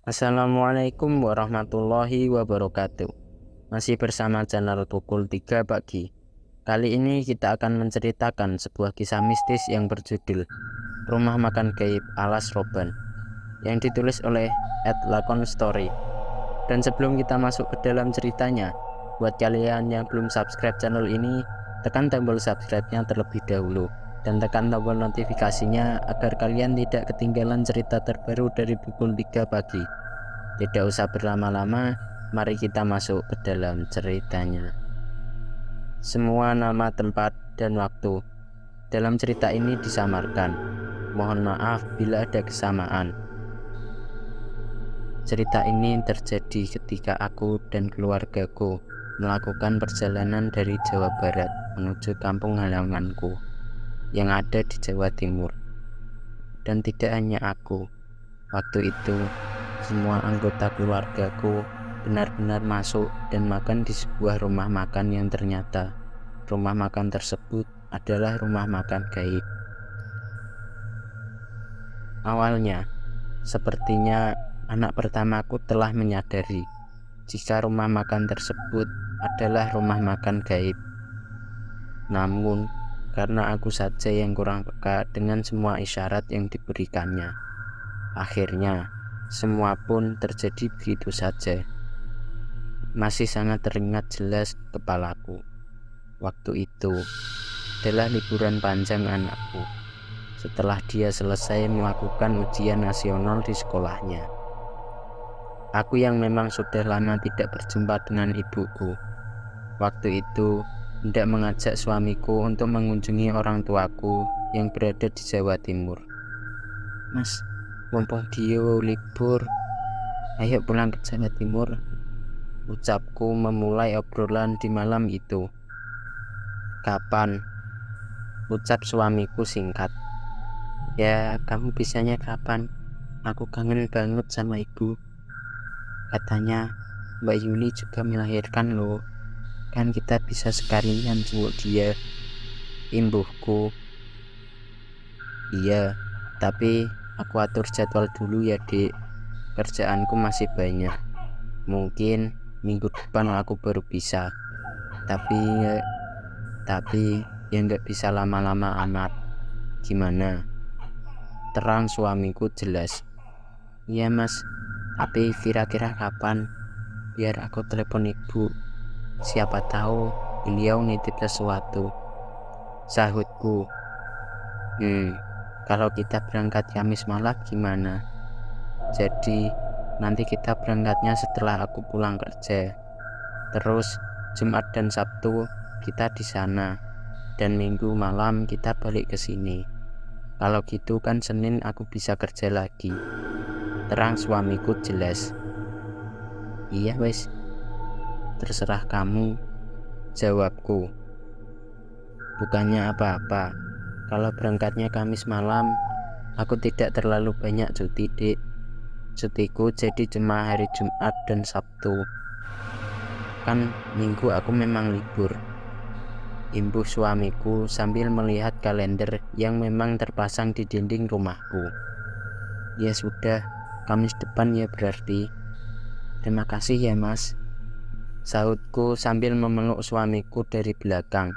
Assalamualaikum warahmatullahi wabarakatuh. Masih bersama channel Pukul 3 Pagi. Kali ini kita akan menceritakan sebuah kisah mistis yang berjudul Rumah Makan Gaib Alas Roban, yang ditulis oleh @lakon story. Dan sebelum kita masuk ke dalam ceritanya, buat kalian yang belum subscribe channel ini, tekan tombol subscribe-nya terlebih dahulu dan tekan tombol notifikasinya agar kalian tidak ketinggalan cerita terbaru dari Pukul 3 Pagi. Tidak usah berlama-lama, mari kita masuk ke dalam ceritanya. Semua nama, tempat, dan waktu dalam cerita ini disamarkan. Mohon maaf bila ada kesamaan. Cerita ini terjadi ketika aku dan keluargaku melakukan perjalanan dari Jawa Barat menuju kampung halamanku yang ada di Jawa Timur. Dan tidak hanya aku, waktu itu semua anggota keluargaku benar-benar masuk dan makan di sebuah rumah makan yang ternyata rumah makan tersebut adalah rumah makan gaib. Awalnya, sepertinya anak pertamaku telah menyadari jika rumah makan tersebut adalah rumah makan gaib. Namun, karena aku saja yang kurang peka dengan semua isyarat yang diberikannya, akhirnya semua pun terjadi begitu saja. Masih sangat teringat jelas kepalaku. Waktu itu adalah liburan panjang anakku setelah dia selesai melakukan ujian nasional di sekolahnya. Aku yang memang sudah lama tidak berjumpa dengan ibuku, waktu itu hendak mengajak suamiku untuk mengunjungi orang tuaku yang berada di Jawa Timur. "Mas, mumpung dia libur, ayo pulang ke Jawa Timur," ucapku memulai obrolan di malam itu. "Kapan?" ucap suamiku singkat. "Ya, kamu bisanya kapan? Aku kangen banget sama ibu. Katanya Mbak Yuli juga melahirkan loh. Kan kita bisa sekalian jenguk dia," imbuhku. "Iya, tapi aku atur jadwal dulu ya, Dek. Kerjaanku masih banyak. Mungkin minggu depan aku baru bisa. Tapi ya nggak bisa lama-lama amat." "Gimana?" terang suamiku jelas. "Iya mas, tapi kira-kira kapan? Biar aku telepon ibu. Siapa tahu beliau nitip sesuatu," sahutku. Kalau kita berangkat Kamis malam gimana? Jadi nanti kita berangkatnya setelah aku pulang kerja. Terus Jumat dan Sabtu kita di sana, dan Minggu malam kita balik ke sini. Kalau gitu kan Senin aku bisa kerja lagi," terang suamiku jelas. "Iya wes, terserah kamu," jawabku. "Bukannya apa-apa, kalau berangkatnya Kamis malam, aku tidak terlalu banyak cuti, Dek. Cutiku jadi cuma hari Jumat dan Sabtu. Kan Minggu aku memang libur," imbuh suamiku sambil melihat kalender yang memang terpasang di dinding rumahku. "Ya sudah, Kamis depan ya berarti." "Terima kasih ya mas," sahutku sambil memeluk suamiku dari belakang.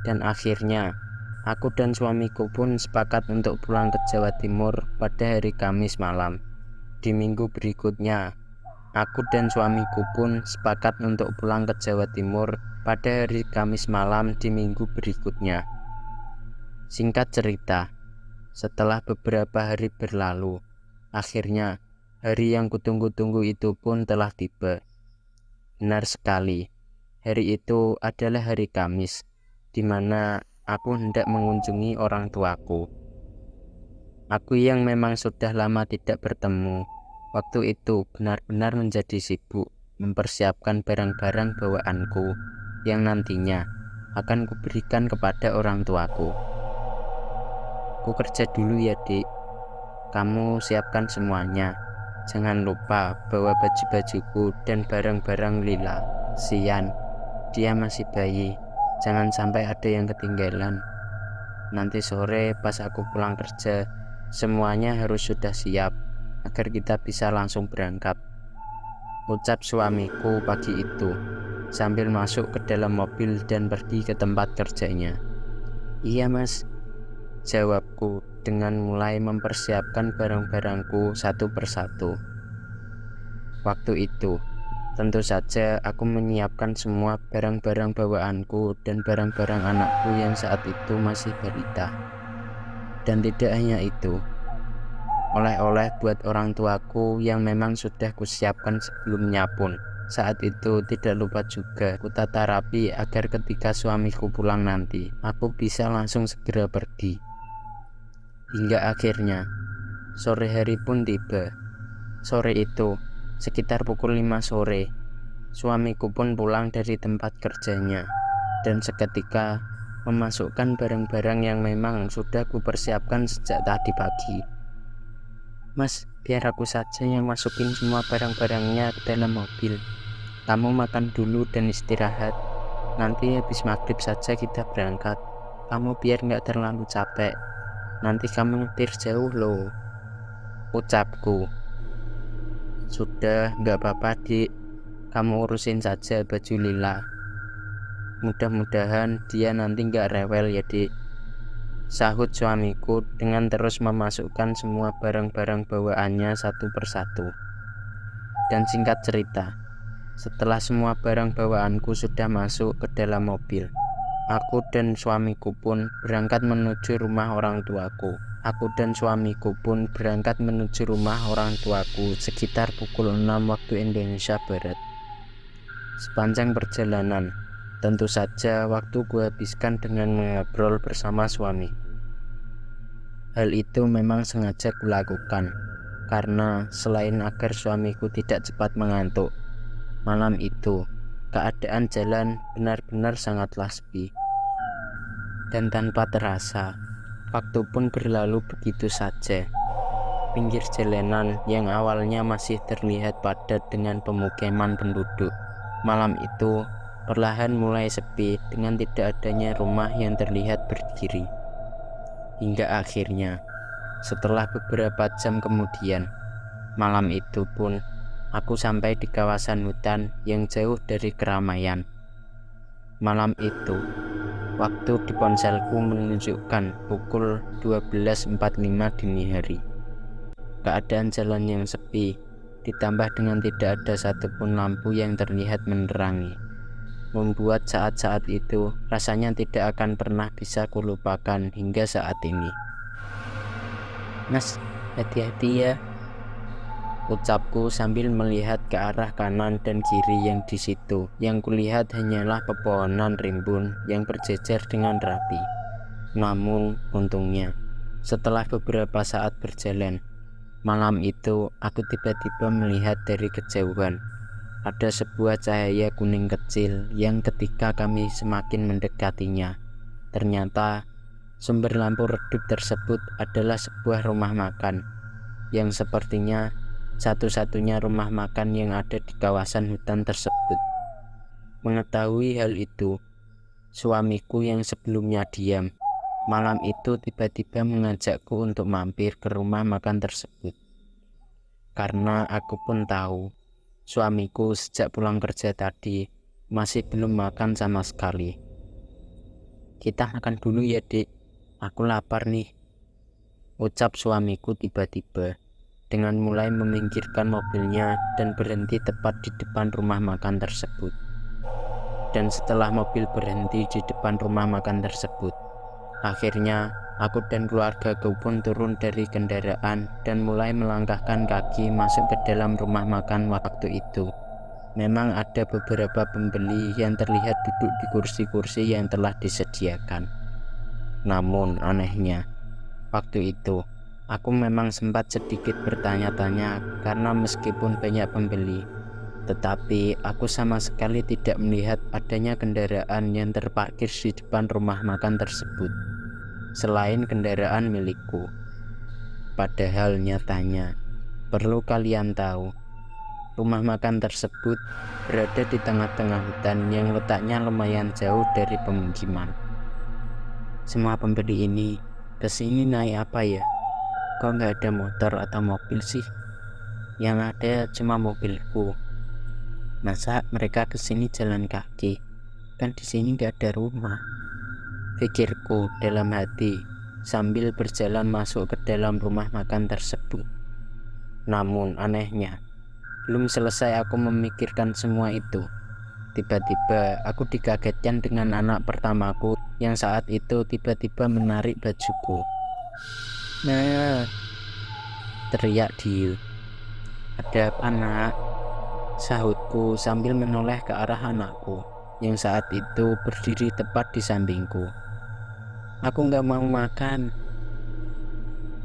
Dan akhirnya aku dan suamiku pun sepakat untuk pulang ke Jawa Timur pada hari Kamis malam. Di minggu berikutnya, aku dan suamiku pun sepakat untuk pulang ke Jawa Timur pada hari Kamis malam di minggu berikutnya. Singkat cerita, setelah beberapa hari berlalu, akhirnya hari yang kutunggu-tunggu itu pun telah tiba. Benar sekali, hari itu adalah hari Kamis, di mana aku hendak mengunjungi orang tuaku. Aku yang memang sudah lama tidak bertemu, waktu itu benar-benar menjadi sibuk mempersiapkan barang-barang bawaanku yang nantinya akan kuberikan kepada orang tuaku. "Aku kerja dulu ya, Dik. Kamu siapkan semuanya. Jangan lupa bawa baju-bajuku dan barang-barang Lila. Sian, dia masih bayi. Jangan sampai ada yang ketinggalan. Nanti sore pas aku pulang kerja, semuanya harus sudah siap. agar kita bisa langsung berangkat, ucap suamiku pagi itu sambil masuk ke dalam mobil dan pergi ke tempat kerjanya. Iya mas, jawabku dengan mulai mempersiapkan barang-barangku satu persatu. Waktu itu, tentu saja aku menyiapkan semua barang-barang bawaanku dan barang-barang anakku yang saat itu masih balita. Dan tidak hanya itu, oleh-oleh buat orang tuaku yang memang sudah kusiapkan sebelumnya pun saat itu tidak lupa juga kutata rapi agar ketika suamiku pulang nanti, aku bisa langsung segera pergi. Hingga akhirnya, sore hari pun tiba. Sore itu, sekitar pukul 5 sore, suamiku pun pulang dari tempat kerjanya dan seketika memasukkan barang-barang yang memang sudah kupersiapkan sejak tadi pagi. Mas, biar aku saja yang masukin semua barang-barangnya ke dalam mobil. Kamu makan dulu dan istirahat. Nanti habis maghrib saja kita berangkat. Kamu biar nggak terlalu capek. Nanti kamu nyetir jauh loh, ucapku. Sudah, nggak apa-apa dik. Kamu urusin saja baju Lila. Mudah-mudahan dia nanti nggak rewel ya dik, sahut suamiku dengan terus memasukkan semua barang-barang bawaannya satu persatu. Dan singkat cerita, setelah semua barang bawaanku sudah masuk ke dalam mobil, aku dan suamiku pun berangkat menuju rumah orang tuaku. Sekitar pukul 6 waktu Indonesia Barat. Sepanjang perjalanan, tentu saja waktu kuhabiskan dengan mengobrol bersama suami. Hal itu memang sengaja kulakukan, karena selain agar suamiku tidak cepat mengantuk, malam itu keadaan jalan benar-benar sangatlah sepi. Dan tanpa terasa, waktu pun berlalu begitu saja. Pinggir jalanan yang awalnya masih terlihat padat dengan pemukiman penduduk, malam itu perlahan mulai sepi dengan tidak adanya rumah yang terlihat berdiri. Hingga akhirnya, setelah beberapa jam kemudian, malam itu pun aku sampai di kawasan hutan yang jauh dari keramaian. Malam itu, waktu di ponselku menunjukkan pukul 12.45 dini hari. Keadaan jalan yang sepi, ditambah dengan tidak ada satupun lampu yang terlihat menerangi, membuat saat-saat itu rasanya tidak akan pernah bisa kulupakan hingga saat ini. Mas, hati-hati ya, ucapku sambil melihat ke arah kanan dan kiri yang di situ. Yang kulihat hanyalah pepohonan rimbun yang berjejer dengan rapi. Namun untungnya, setelah beberapa saat berjalan, malam itu aku tiba-tiba melihat dari kejauhan ada sebuah cahaya kuning kecil yang ketika kami semakin mendekatinya, ternyata sumber lampu redup tersebut adalah sebuah rumah makan yang sepertinya satu-satunya rumah makan yang ada di kawasan hutan tersebut. Mengetahui hal itu, suamiku yang sebelumnya diam, malam itu tiba-tiba mengajakku untuk mampir ke rumah makan tersebut. Karena aku pun tahu, suamiku sejak pulang kerja tadi masih belum makan sama sekali. Kita makan dulu ya dik, aku lapar nih, ucap suamiku tiba-tiba dengan mulai meminggirkan mobilnya dan berhenti tepat di depan rumah makan tersebut. Dan setelah mobil berhenti di depan rumah makan tersebut, akhirnya aku dan keluargaku pun turun dari kendaraan dan mulai melangkahkan kaki masuk ke dalam rumah makan. Waktu itu memang ada beberapa pembeli yang terlihat duduk di kursi-kursi yang telah disediakan. Namun anehnya, waktu itu aku memang sempat sedikit bertanya-tanya karena meskipun banyak pembeli, tetapi aku sama sekali tidak melihat adanya kendaraan yang terparkir di depan rumah makan tersebut selain kendaraan milikku. Padahal nyatanya, perlu kalian tahu, rumah makan tersebut berada di tengah-tengah hutan yang letaknya lumayan jauh dari pemukiman. Semua pembeli ini kesini naik apa ya? Kok nggak ada motor atau mobil sih? Yang ada cuma mobilku. Masa mereka kesini jalan kaki? Kan di sini gak ada rumah, pikirku dalam hati sambil berjalan masuk ke dalam rumah makan tersebut. Namun anehnya, belum selesai aku memikirkan semua itu, tiba-tiba aku dikagetkan dengan anak pertamaku yang saat itu tiba-tiba menarik bajuku. Nah, teriak dia. Ada apa, nak? Sahutku sambil menoleh ke arah anakku yang saat itu berdiri tepat di sampingku. Aku gak mau makan,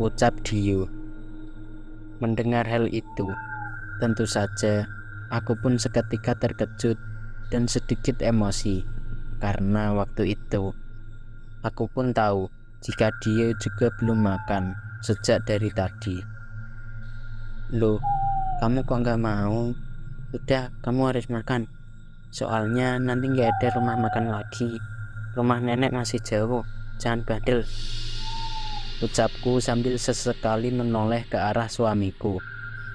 ucap Dio. Mendengar hal itu, tentu saja aku pun seketika terkejut dan sedikit emosi, karena waktu itu aku pun tahu jika dia juga belum makan sejak dari tadi. Loh, kamu kok gak mau? Udah, kamu harus makan. Soalnya nanti gak ada rumah makan lagi. Rumah nenek masih jauh, jangan bandel, ucapku sambil sesekali menoleh ke arah suamiku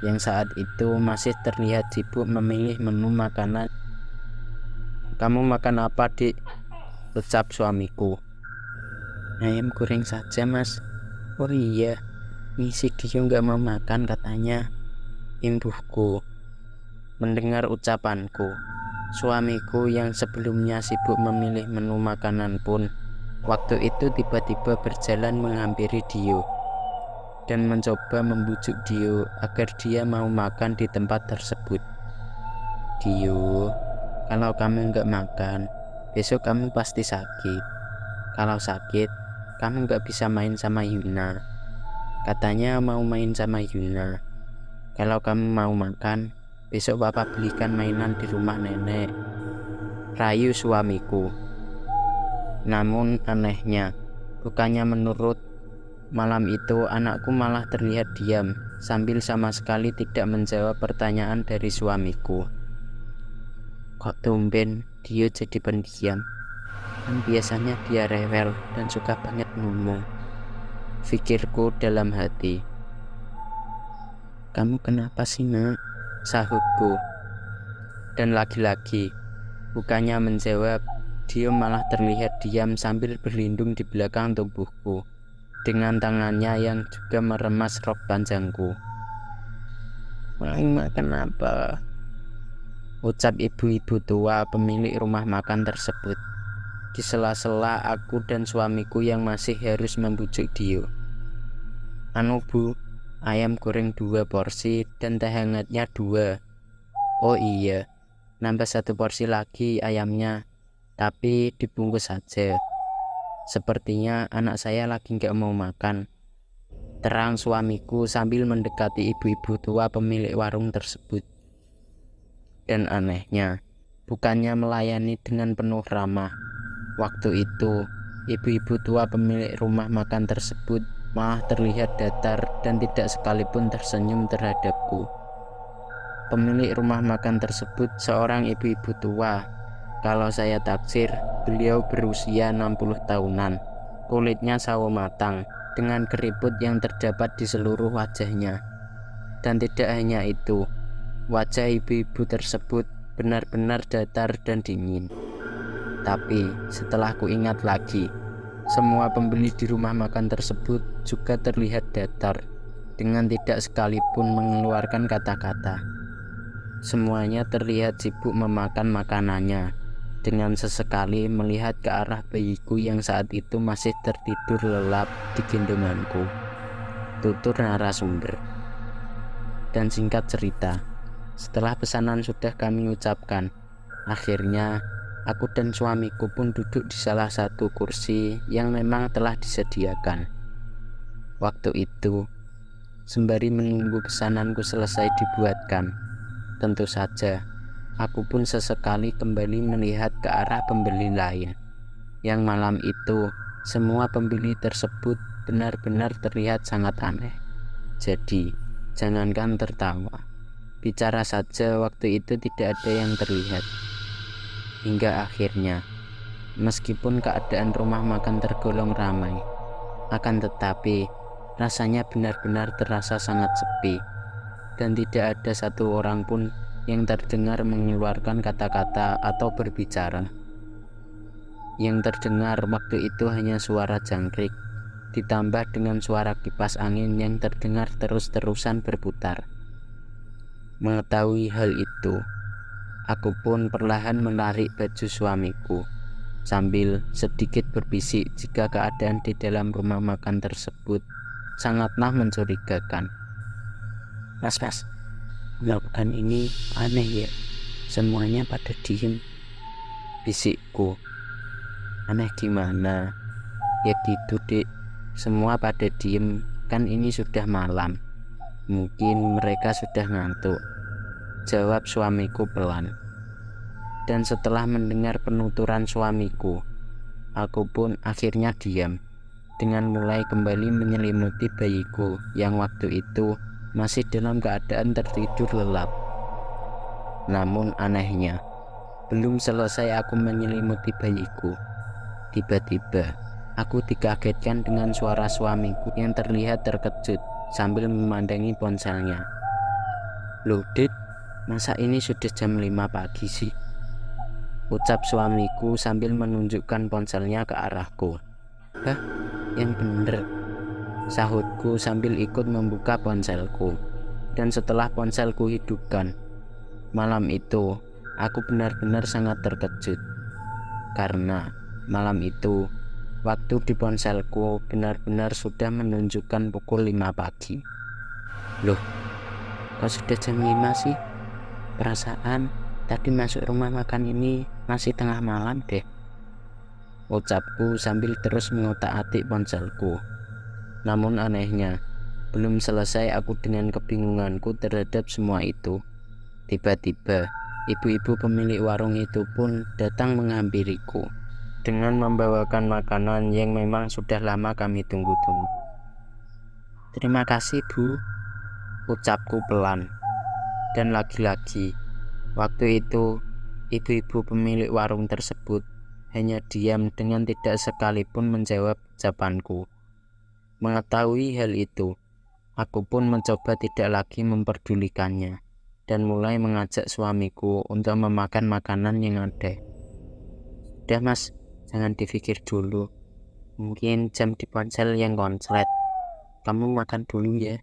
yang saat itu masih terlihat sibuk memilih menu makanan. Kamu makan apa, Dik? Ucap suamiku. Ayam goreng saja, Mas. Oh iya, ngisi dia gak mau makan katanya, imbuhku. Mendengar ucapanku, suamiku yang sebelumnya sibuk memilih menu makanan pun waktu itu tiba-tiba berjalan menghampiri Dio dan mencoba membujuk Dio agar dia mau makan di tempat tersebut. Dio, kalau kamu nggak makan, besok kamu pasti sakit. Kalau sakit, kamu nggak bisa main sama Yuna. Katanya mau main sama Yuna. Kalau kamu mau makan, besok bapak belikan mainan di rumah nenek, rayu suamiku. Namun anehnya, bukannya menurut, malam itu anakku malah terlihat diam sambil sama sekali tidak menjawab pertanyaan dari suamiku. Kok tumben dia jadi pendiam? Kan biasanya dia rewel dan suka banget ngomong, pikirku dalam hati. Kamu kenapa sih, nak? Sahutku. Dan lagi-lagi, bukannya menjawab, dia malah terlihat diam sambil berlindung di belakang tubuhku dengan tangannya yang juga meremas rok panjangku. Mau makan apa? Ucap ibu-ibu tua pemilik rumah makan tersebut. Di sela-sela aku dan suamiku yang masih harus membujuk Dio. Anu bu, ayam goreng 2 porsi dan teh hangatnya 2. Oh iya, nambah 1 porsi lagi ayamnya, tapi dibungkus saja. Sepertinya anak saya lagi gak mau makan, terang suamiku sambil mendekati ibu-ibu tua pemilik warung tersebut. Dan anehnya, bukannya melayani dengan penuh ramah, waktu itu ibu-ibu tua pemilik rumah makan tersebut malah terlihat datar dan tidak sekalipun tersenyum terhadapku. Pemilik rumah makan tersebut seorang ibu-ibu tua. Kalau saya taksir, beliau berusia 60 tahunan. Kulitnya sawo matang dengan keriput yang terdapat di seluruh wajahnya. Dan tidak hanya itu, wajah ibu-ibu tersebut benar-benar datar dan dingin. Tapi setelah ku ingat lagi, semua pembeli di rumah makan tersebut juga terlihat datar dengan tidak sekalipun mengeluarkan kata-kata. Semuanya terlihat sibuk memakan makanannya, dengan sesekali melihat ke arah bayiku yang saat itu masih tertidur lelap di gendonganku. Tutur narasumber. Dan singkat cerita, setelah pesanan sudah kami ucapkan, akhirnya aku dan suamiku pun duduk di salah satu kursi yang memang telah disediakan. Waktu itu, sembari menunggu pesananku selesai dibuatkan, tentu saja aku pun sesekali kembali melihat ke arah pembeli lain. Yang malam itu, semua pembeli tersebut benar-benar terlihat sangat aneh. Jadi, jangankan tertawa, bicara saja waktu itu tidak ada yang terlihat. Hingga akhirnya, meskipun keadaan rumah makan tergolong ramai, akan tetapi rasanya benar-benar terasa sangat sepi. dan tidak ada satu orang pun yang terdengar mengeluarkan kata-kata atau berbicara. Yang terdengar waktu itu hanya suara jangkrik, ditambah dengan suara kipas angin yang terdengar terus-terusan berputar. Mengetahui hal itu, aku pun perlahan menarik baju suamiku, sambil sedikit berbisik jika keadaan di dalam rumah makan tersebut sangatlah mencurigakan. Mas, melakukan ini aneh ya, semuanya pada diem, bisikku. Aneh gimana? Ya gitu dik, semua pada diem, kan ini sudah malam, mungkin mereka sudah ngantuk, jawab suamiku pelan. Dan setelah mendengar penuturan suamiku, aku pun akhirnya diam, dengan mulai kembali menyelimuti bayiku yang waktu itu masih dalam keadaan tertidur lelap. Namun anehnya, belum selesai aku menyelimuti bayiku, tiba-tiba aku dikagetkan dengan suara suamiku yang terlihat terkejut sambil memandangi ponselnya. Loh Dit, masa ini sudah jam 5 pagi sih? Ucap suamiku sambil menunjukkan ponselnya ke arahku. Hah, yang bener, sahutku sambil ikut membuka ponselku. Dan setelah ponselku hidupkan, malam itu aku benar-benar sangat terkejut. Karena malam itu waktu di ponselku benar-benar sudah menunjukkan pukul 5 pagi. Loh, kok sudah jam 5 sih? Perasaan tadi masuk rumah makan ini masih tengah malam deh, ucapku sambil terus mengotak-atik ponselku. Namun anehnya, belum selesai aku dengan kebingunganku terhadap semua itu, tiba-tiba ibu-ibu pemilik warung itu pun datang menghampiriku dengan membawakan makanan yang memang sudah lama kami tunggu-tunggu. Terima kasih Bu, ucapku pelan. Dan lagi-lagi, waktu itu ibu-ibu pemilik warung tersebut hanya diam dengan tidak sekalipun menjawab ucapanku. Mengetahui hal itu, aku pun mencoba tidak lagi memperdulikannya dan mulai mengajak suamiku untuk memakan makanan yang ada. Udah Mas, jangan dipikir dulu, mungkin jam di ponsel yang konslet, kamu makan dulu ya,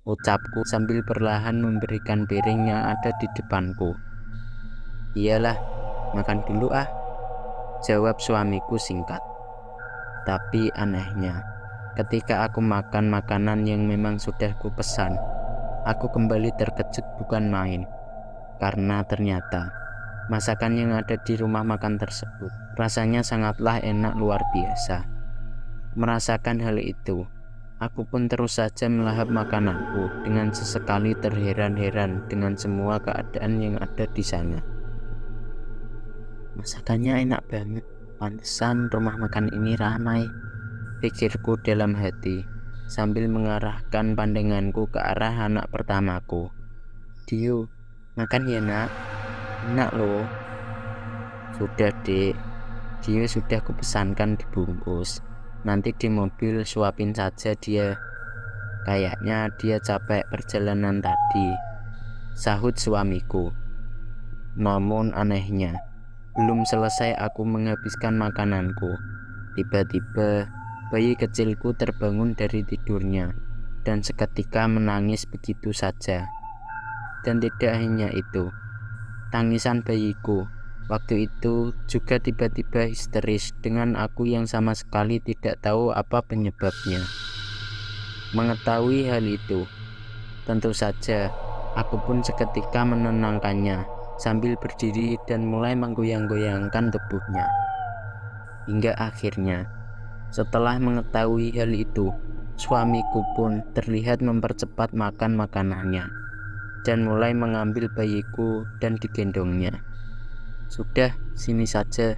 ucapku sambil perlahan memberikan piring yang ada di depanku. Iyalah, makan dulu ah, jawab suamiku singkat. Tapi anehnya, ketika aku makan makanan yang memang sudah kupesan, aku kembali terkejut bukan main. Karena ternyata masakan yang ada di rumah makan tersebut rasanya sangatlah enak luar biasa. Merasakan hal itu, aku pun terus saja melahap makananku dengan sesekali terheran-heran dengan semua keadaan yang ada di sana. Masakannya enak banget, pantesan rumah makan ini ramai, pikirku dalam hati sambil mengarahkan pandanganku ke arah anak pertamaku. Dio, makan ya nak, enak loh. Sudah dek, Dio sudah kupesankan dibungkus, nanti di mobil suapin saja dia. Kayaknya dia capek perjalanan tadi, sahut suamiku. Namun anehnya, belum selesai aku menghabiskan makananku, tiba-tiba bayi kecilku terbangun dari tidurnya dan seketika menangis begitu saja. Dan tidak hanya itu, tangisan bayiku waktu itu juga tiba-tiba histeris dengan aku yang sama sekali tidak tahu apa penyebabnya. Mengetahui hal itu, tentu saja aku pun seketika menenangkannya sambil berdiri dan mulai menggoyang-goyangkan tubuhnya. Hingga akhirnya, setelah mengetahui hal itu, suamiku pun terlihat mempercepat makan makanannya dan mulai mengambil bayiku dan digendongnya. Sudah, sini saja,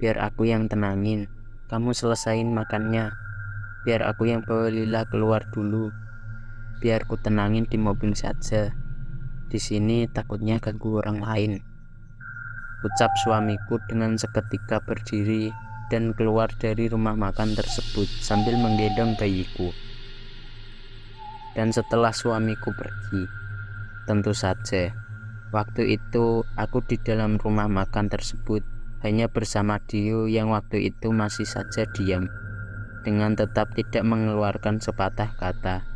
biar aku yang tenangin. Kamu selesain makannya, biar aku yang bawa Lila keluar dulu. Biar ku tenangin di mobil saja. Di sini takutnya ganggu orang lain, ucap suamiku dengan seketika berdiri dan keluar dari rumah makan tersebut sambil menggendong bayiku. dan setelah suamiku pergi. Tentu saja, waktu itu aku di dalam rumah makan tersebut hanya bersama Dio yang waktu itu masih saja diam, dengan tetap tidak mengeluarkan sepatah kata.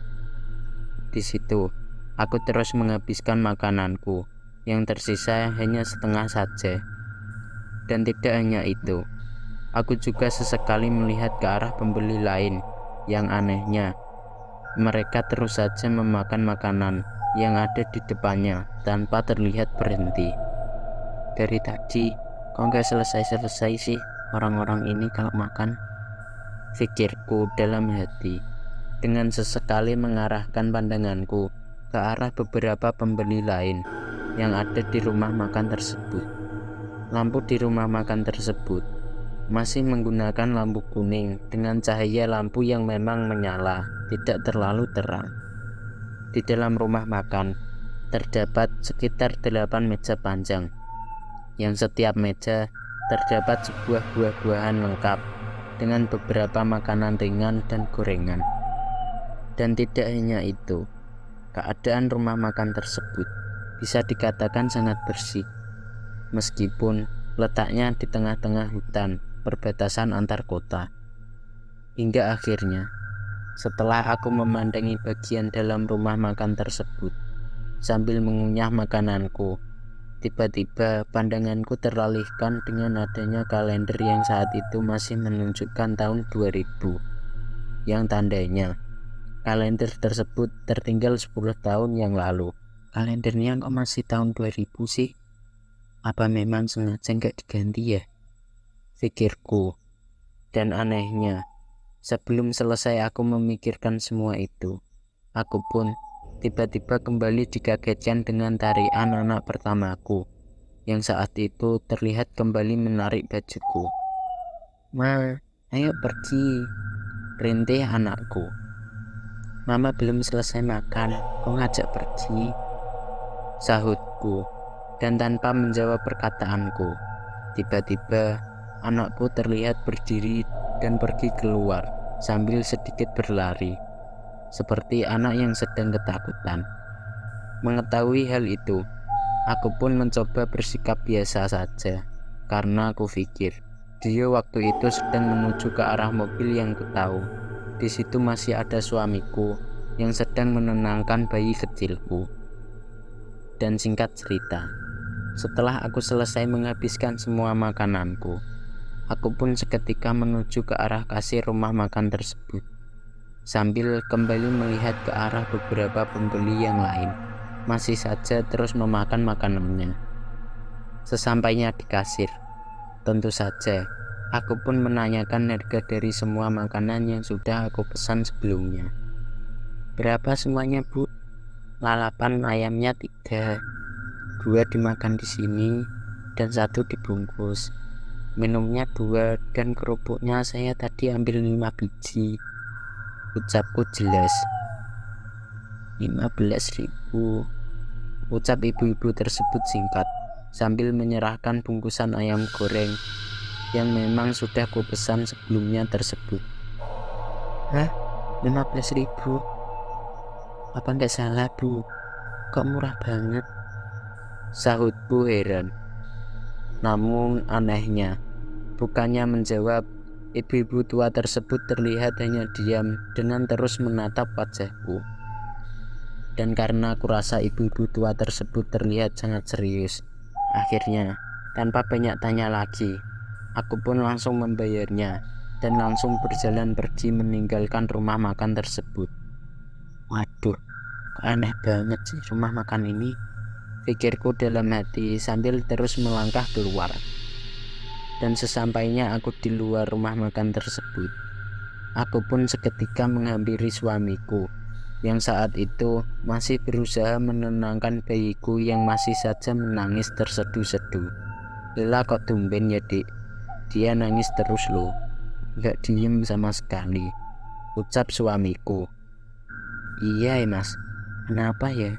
Di situ, aku terus menghabiskan makananku, yang tersisa hanya setengah saja. Dan tidak hanya itu, aku juga sesekali melihat ke arah pembeli lain. Yang anehnya, mereka terus saja memakan makanan yang ada di depannya tanpa terlihat berhenti. Dari tadi, kok nggak selesai-selesai sih orang-orang ini kalau makan? Pikirku dalam hati, dengan sesekali mengarahkan pandanganku ke arah beberapa pembeli lain yang ada di rumah makan tersebut. Lampu di rumah makan tersebut masih menggunakan lampu kuning dengan cahaya lampu yang memang menyala, tidak terlalu terang. Di dalam rumah makan terdapat sekitar 8 meja panjang, yang setiap meja terdapat sebuah buah-buahan lengkap dengan beberapa makanan ringan dan gorengan. Dan tidak hanya itu, keadaan rumah makan tersebut bisa dikatakan sangat bersih, meskipun letaknya di tengah-tengah hutan perbatasan antar kota. Hingga akhirnya, setelah aku memandangi bagian dalam rumah makan tersebut sambil mengunyah makananku, tiba-tiba pandanganku teralihkan dengan adanya kalender yang saat itu masih menunjukkan tahun 2000, yang tandanya kalender tersebut tertinggal 10 tahun yang lalu. Kalendernya kok masih tahun 2000 sih? Apa memang sengaja nggak diganti ya? Pikirku. Dan anehnya, sebelum selesai aku memikirkan semua itu, aku pun tiba-tiba kembali dikagetkan dengan tarian anak pertamaku, yang saat itu terlihat kembali menarik bajuku. "Ma, ayo pergi," rintih anakku. "Mama belum selesai makan, kok ngajak pergi?" sahutku. Dan tanpa menjawab perkataanku, tiba-tiba anakku terlihat berdiri dan pergi keluar sambil sedikit berlari, seperti anak yang sedang ketakutan. Mengetahui hal itu, aku pun mencoba bersikap biasa saja, karena aku pikir dia waktu itu sedang menuju ke arah mobil yang kutahu. Di situ masih ada suamiku yang sedang menenangkan bayi kecilku. Dan singkat cerita, setelah aku selesai menghabiskan semua makananku, aku pun seketika menuju ke arah kasir rumah makan tersebut, sambil kembali melihat ke arah beberapa pembeli yang lain, masih saja terus memakan makanannya. Sesampainya di kasir, tentu saja aku pun menanyakan harga dari semua makanan yang sudah aku pesan sebelumnya. "Berapa semuanya, Bu?" "Lalapan ayamnya 3, 2 dimakan di sini dan 1 dibungkus. Minumnya 2 dan kerupuknya saya tadi ambil 5 biji," ucapku jelas. 15.000, ucap ibu-ibu tersebut singkat, sambil menyerahkan bungkusan ayam goreng yang memang sudah kupesan sebelumnya tersebut. "Hah? 15.000? Apa nggak salah, Bu? Kok murah banget?" sahutku heran. Namun anehnya, bukannya menjawab, ibu-ibu tua tersebut terlihat hanya diam dengan terus menatap wajahku. Dan karena aku rasa ibu-ibu tua tersebut terlihat sangat serius, akhirnya tanpa banyak tanya lagi, aku pun langsung membayarnya dan langsung berjalan pergi meninggalkan rumah makan tersebut. Waduh, kok aneh banget sih rumah makan ini, pikirku dalam hati sambil terus melangkah keluar. Dan sesampainya aku di luar rumah makan tersebut, aku pun seketika menghampiri suamiku yang saat itu masih berusaha menenangkan bayiku yang masih saja menangis terseduh-seduh. "Lila, kok tumben ya, Dik? Dia nangis terus loh, gak diem sama sekali," ucap suamiku. "Iya ya Mas, kenapa ya?"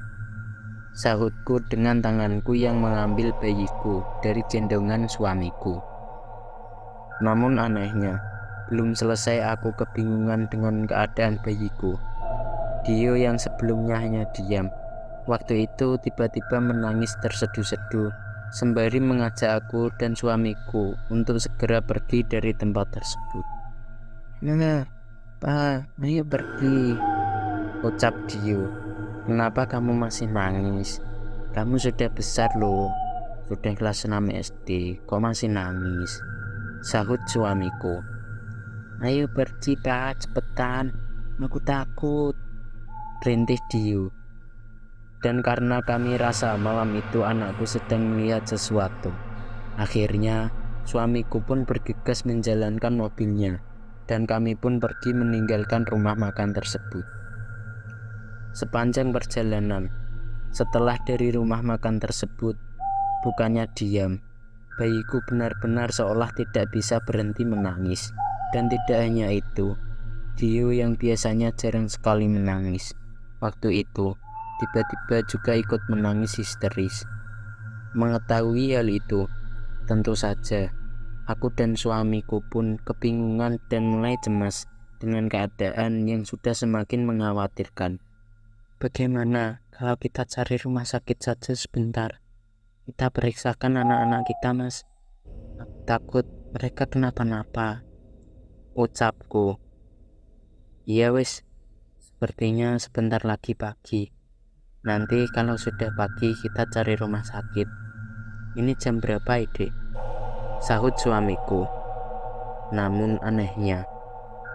sahutku dengan tanganku yang mengambil bayiku dari gendongan suamiku. Namun anehnya, belum selesai aku kebingungan dengan keadaan bayiku, Dio yang sebelumnya hanya diam, waktu itu tiba-tiba menangis terseduh-seduh, sembari mengajak aku dan suamiku untuk segera pergi dari tempat tersebut. "Nah, Pak, ayo pergi," ucap Dio. "Kenapa kamu masih nangis? Kamu sudah besar loh, sudah kelas 6 SD, kok masih nangis?" sahut suamiku. "Ayo pergi Pak, cepetan, aku takut," rintih Dio. Dan karena kami rasa malam itu anakku sedang melihat sesuatu, akhirnya suamiku pun bergegas menjalankan mobilnya, dan kami pun pergi meninggalkan rumah makan tersebut. Sepanjang perjalanan, setelah dari rumah makan tersebut, bukannya diam, bayiku benar-benar seolah tidak bisa berhenti menangis. Dan tidak hanya itu, Dio yang biasanya jarang sekali menangis, waktu itu tiba-tiba juga ikut menangis histeris. Mengetahui hal itu, tentu saja aku dan suamiku pun kebingungan dan mulai cemas dengan keadaan yang sudah semakin mengkhawatirkan. "Bagaimana kalau kita cari rumah sakit saja sebentar? Kita periksakan anak-anak kita, Mas. Aku takut mereka kenapa-napa," ucapku. "Iya wis, sepertinya sebentar lagi pagi. Nanti kalau sudah pagi kita cari rumah sakit. Ini jam berapa, Ide?" sahut suamiku. Namun anehnya,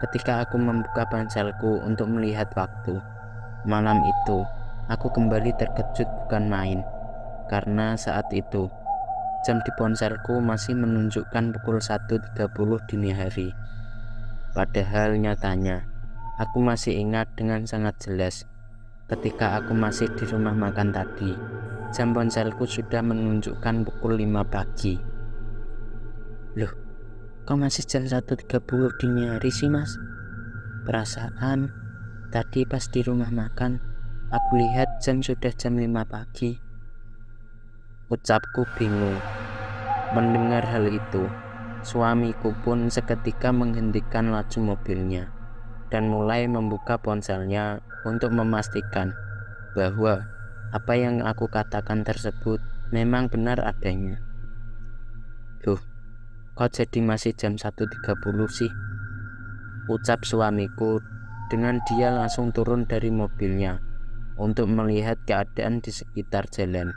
ketika aku membuka ponselku untuk melihat waktu, malam itu aku kembali terkejut bukan main. Karena saat itu jam di ponselku masih menunjukkan pukul 1.30 dini hari. Padahal nyatanya aku masih ingat dengan sangat jelas, ketika aku masih di rumah makan tadi, jam ponselku sudah menunjukkan pukul 5 pagi. "Loh, kok masih jam 1.30 dini hari sih, Mas? Perasaan tadi pas di rumah makan, aku lihat jam sudah jam 5 pagi. Ucapku bingung. Mendengar hal itu, suamiku pun seketika menghentikan laju mobilnya dan mulai membuka ponselnya untuk memastikan bahwa apa yang aku katakan tersebut memang benar adanya. "Loh, kok jadi masih jam 1.30 sih?" ucap suamiku dengan dia langsung turun dari mobilnya untuk melihat keadaan di sekitar jalan.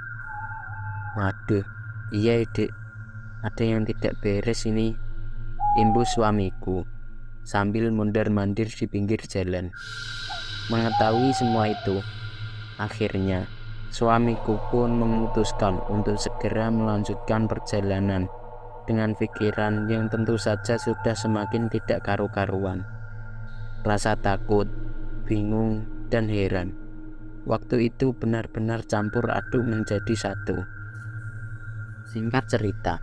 "Waduh, iya Dek, ada yang tidak beres ini," imbus suamiku sambil mondar-mandir di pinggir jalan. Mengetahui semua itu, akhirnya suamiku pun memutuskan untuk segera melanjutkan perjalanan dengan pikiran yang tentu saja sudah semakin tidak karu-karuan. Rasa takut, bingung, dan heran waktu itu benar-benar campur aduk menjadi satu. Singkat cerita,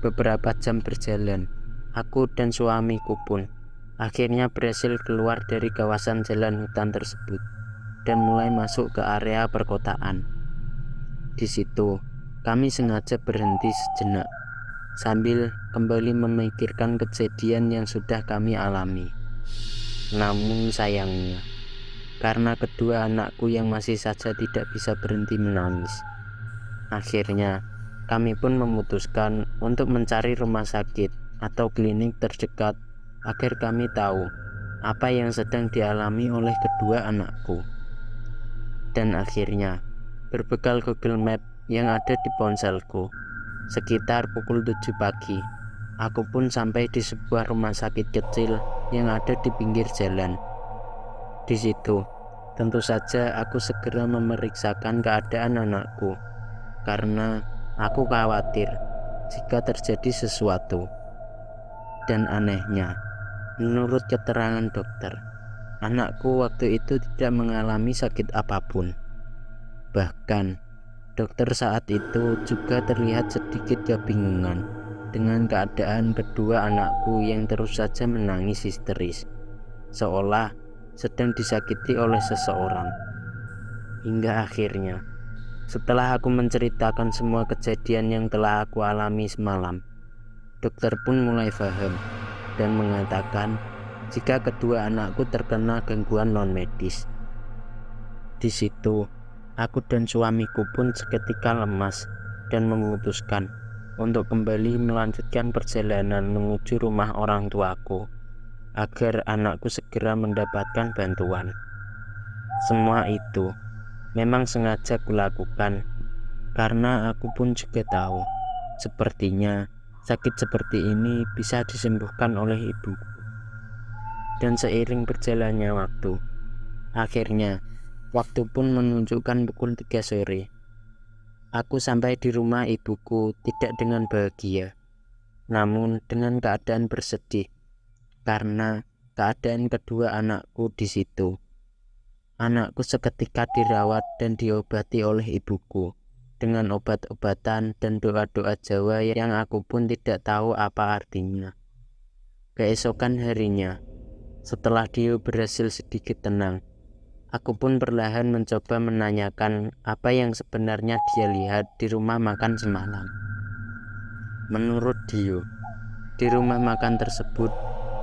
beberapa jam berjalan, aku dan suamiku pun akhirnya berhasil keluar dari kawasan jalan hutan tersebut dan mulai masuk ke area perkotaan. Di situ, kami sengaja berhenti sejenak sambil kembali memikirkan kejadian yang sudah kami alami. Namun sayangnya, karena kedua anakku yang masih saja tidak bisa berhenti menangis, akhirnya kami pun memutuskan untuk mencari rumah sakit atau klinik terdekat agar kami tahu apa yang sedang dialami oleh kedua anakku. Dan akhirnya, berbekal Google Map yang ada di ponselku, sekitar pukul 7 pagi, aku pun sampai di sebuah rumah sakit kecil yang ada di pinggir jalan. Di situ, tentu saja aku segera memeriksakan keadaan anakku, karena aku khawatir jika terjadi sesuatu. Dan anehnya, menurut keterangan dokter, anakku waktu itu tidak mengalami sakit apapun. Bahkan, dokter saat itu juga terlihat sedikit kebingungan dengan keadaan kedua anakku yang terus saja menangis histeris, seolah sedang disakiti oleh seseorang. Hingga akhirnya, setelah aku menceritakan semua kejadian yang telah aku alami semalam, dokter pun mulai paham dan mengatakan jika kedua anakku terkena gangguan non-medis Di situ, aku dan suamiku pun seketika lemas dan memutuskan untuk kembali melanjutkan perjalanan menuju rumah orang tuaku agar anakku segera mendapatkan bantuan. Semua itu memang sengaja kulakukan karena aku pun juga tahu sepertinya sakit seperti ini bisa disembuhkan oleh ibuku. Dan seiring berjalannya waktu, akhirnya waktu pun menunjukkan pukul 3 sore. Aku sampai di rumah ibuku tidak dengan bahagia, namun dengan keadaan bersedih karena keadaan kedua anakku di situ. Anakku seketika dirawat dan diobati oleh ibuku dengan obat-obatan dan doa-doa Jawa yang aku pun tidak tahu apa artinya. Keesokan harinya, setelah dia berhasil sedikit tenang, aku pun perlahan mencoba menanyakan apa yang sebenarnya dia lihat di rumah makan semalam. Menurut Dio, di rumah makan tersebut,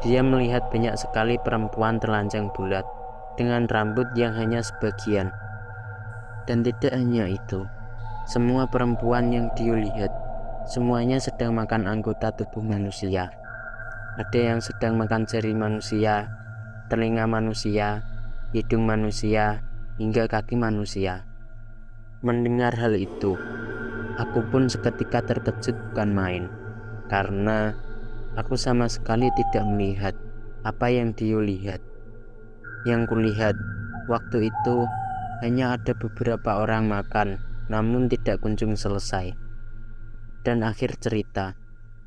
dia melihat banyak sekali perempuan telanjang bulat dengan rambut yang hanya sebagian. Dan tidak hanya itu, semua perempuan yang Dio lihat, semuanya sedang makan anggota tubuh manusia. Ada yang sedang makan jari manusia, telinga manusia, hidung manusia, hingga kaki manusia. Mendengar hal itu, aku pun seketika terkejut bukan main, karena aku sama sekali tidak melihat apa yang Dio lihat. Yang kulihat waktu itu hanya ada beberapa orang makan, namun tidak kunjung selesai. Dan akhir cerita,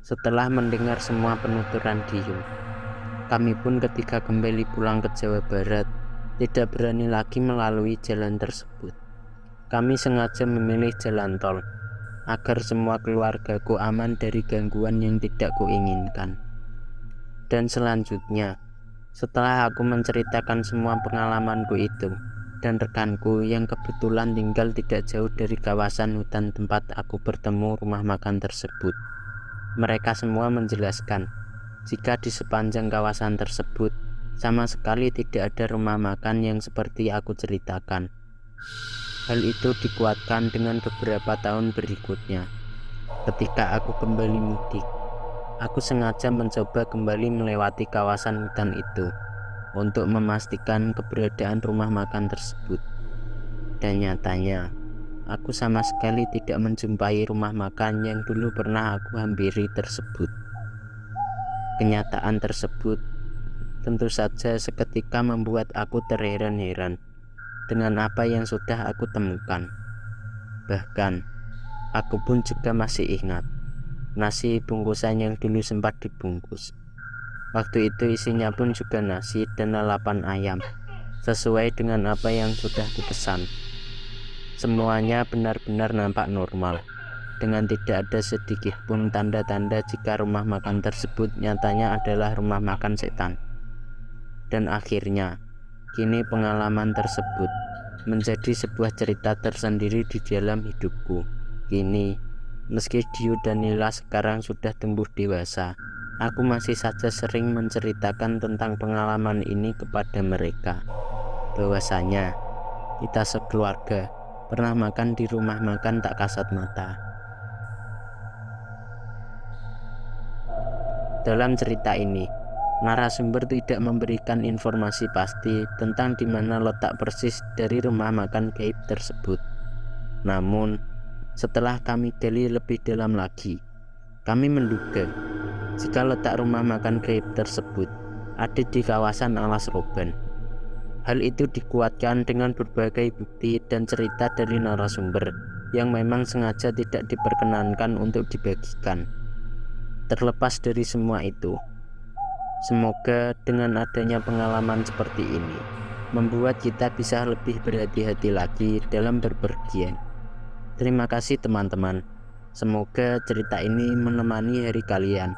setelah mendengar semua penuturan Dio, kami pun ketika kembali pulang ke Jawa Barat tidak berani lagi melalui jalan tersebut. Kami sengaja memilih jalan tol agar semua keluargaku aman dari gangguan yang tidak kuinginkan. Dan selanjutnya, setelah aku menceritakan semua pengalamanku itu dan rekanku yang kebetulan tinggal tidak jauh dari kawasan hutan tempat aku bertemu rumah makan tersebut, mereka semua menjelaskan jika di sepanjang kawasan tersebut sama sekali tidak ada rumah makan yang seperti aku ceritakan. Hal itu dikuatkan dengan beberapa tahun berikutnya. Ketika aku kembali mudik, aku sengaja mencoba kembali melewati kawasan hutan itu untuk memastikan keberadaan rumah makan tersebut. Dan nyatanya, aku sama sekali tidak menjumpai rumah makan yang dulu pernah aku hampiri tersebut. Kenyataan tersebut tentu saja seketika membuat aku terheran-heran dengan apa yang sudah aku temukan. Bahkan, aku pun juga masih ingat nasi bungkusan yang dulu sempat dibungkus. Waktu itu isinya pun juga nasi dan lalapan ayam, sesuai dengan apa yang sudah kupesan. Semuanya benar-benar nampak normal, dengan tidak ada sedikit pun tanda-tanda jika rumah makan tersebut nyatanya adalah rumah makan setan. Dan akhirnya, kini pengalaman tersebut menjadi sebuah cerita tersendiri di dalam hidupku. Kini, meski Dio dan Nila sekarang sudah tumbuh dewasa, aku masih saja sering menceritakan tentang pengalaman ini kepada mereka. Bahwasanya, kita sekeluarga pernah makan di rumah makan tak kasat mata. Dalam cerita ini, narasumber tidak memberikan informasi pasti tentang di mana letak persis dari rumah makan gaib tersebut. Namun, setelah kami gali lebih dalam lagi, kami menduga jika letak rumah makan gaib tersebut ada di kawasan Alas Roban. Hal itu dikuatkan dengan berbagai bukti dan cerita dari narasumber yang memang sengaja tidak diperkenankan untuk dibagikan. Terlepas dari semua itu, semoga dengan adanya pengalaman seperti ini membuat kita bisa lebih berhati-hati lagi dalam berpergian. Terima kasih teman-teman. Semoga cerita ini menemani hari kalian.